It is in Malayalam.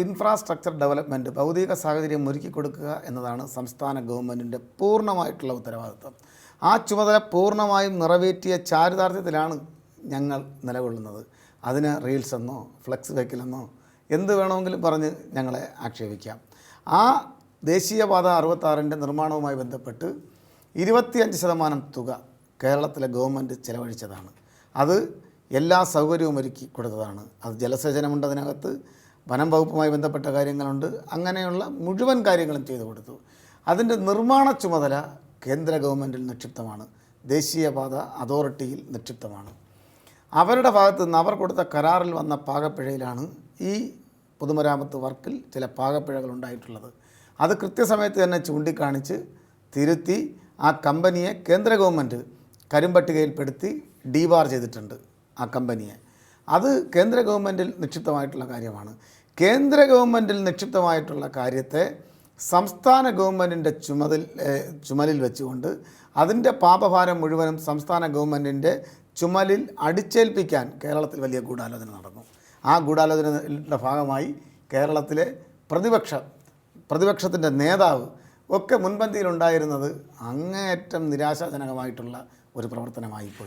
ഇൻഫ്രാസ്ട്രക്ചർ ഡെവലപ്മെൻറ്റ് ഭൗതിക സാഹചര്യം ഒരുക്കി കൊടുക്കുക എന്നതാണ് സംസ്ഥാന ഗവൺമെൻറ്റിൻ്റെ പൂർണ്ണമായിട്ടുള്ള ഉത്തരവാദിത്വം. ആ ചുമതല പൂർണ്ണമായും നിറവേറ്റിയ ചാരിതാർത്ഥ്യത്തിലാണ് ഞങ്ങൾ നിലകൊള്ളുന്നത്. അതിന് റീൽസ് എന്നോ ഫ്ലെക്സ് വെക്കലെന്നോ എന്ത് വേണമെങ്കിലും പറഞ്ഞ് ഞങ്ങളെ ആക്ഷേപിക്കാം. ആ ദേശീയപാത 66 നിർമ്മാണവുമായി ബന്ധപ്പെട്ട് 25% തുക കേരളത്തിലെ ഗവൺമെൻറ് ചെലവഴിച്ചതാണ്. അത് എല്ലാ സൗകര്യവും ഒരുക്കി കൊടുത്തതാണ്. അത് ജലസേചനമുണ്ട്, അതിനകത്ത് വനം വകുപ്പുമായി ബന്ധപ്പെട്ട കാര്യങ്ങളുണ്ട്, അങ്ങനെയുള്ള മുഴുവൻ കാര്യങ്ങളും ചെയ്തു കൊടുത്തു. അതിൻ്റെ നിർമ്മാണ ചുമതല കേന്ദ്ര ഗവൺമെൻറ്റിൽ നിക്ഷിപ്തമാണ്, ദേശീയപാത അതോറിറ്റിയിൽ നിക്ഷിപ്തമാണ്. അവരുടെ ഭാഗത്ത് നിന്ന് അവർ കൊടുത്ത കരാറിൽ വന്ന പാകപ്പിഴയിലാണ് ഈ പൊതുമരാമത്ത് വർക്കിൽ ചില പാകപ്പിഴകൾ ഉണ്ടായിട്ടുള്ളത്. അത് കൃത്യസമയത്ത് തന്നെ ചൂണ്ടിക്കാണിച്ച് തിരുത്തി ആ കമ്പനിയെ കേന്ദ്ര ഗവൺമെൻറ് കരിമ്പട്ടികയിൽപ്പെടുത്തി ഡീബാർ ചെയ്തിട്ടുണ്ട്. ആ കമ്പനിയെ അത് കേന്ദ്ര ഗവൺമെൻറ്റിൽ നിക്ഷിപ്തമായിട്ടുള്ള കാര്യമാണ്. കേന്ദ്ര ഗവൺമെൻറ്റിൽ നിക്ഷിപ്തമായിട്ടുള്ള കാര്യത്തെ സംസ്ഥാന ഗവൺമെൻറ്റിൻ്റെ ചുമലിൽ വെച്ചുകൊണ്ട് അതിൻ്റെ പാപഭാരം മുഴുവനും സംസ്ഥാന ഗവൺമെൻറ്റിൻ്റെ ചുമലിൽ അടിച്ചേൽപ്പിക്കാൻ കേരളത്തിൽ വലിയ ഗൂഢാലോചന നടന്നു. ആ ഗൂഢാലോചനയുടെ ഭാഗമായി കേരളത്തിലെ പ്രതിപക്ഷത്തിൻ്റെ നേതാവ് ഒക്കെ മുൻപന്തിയിലുണ്ടായിരുന്നത് അങ്ങേയറ്റം നിരാശാജനകമായിട്ടുള്ള ഒരു പ്രവർത്തനമായിപ്പോയി.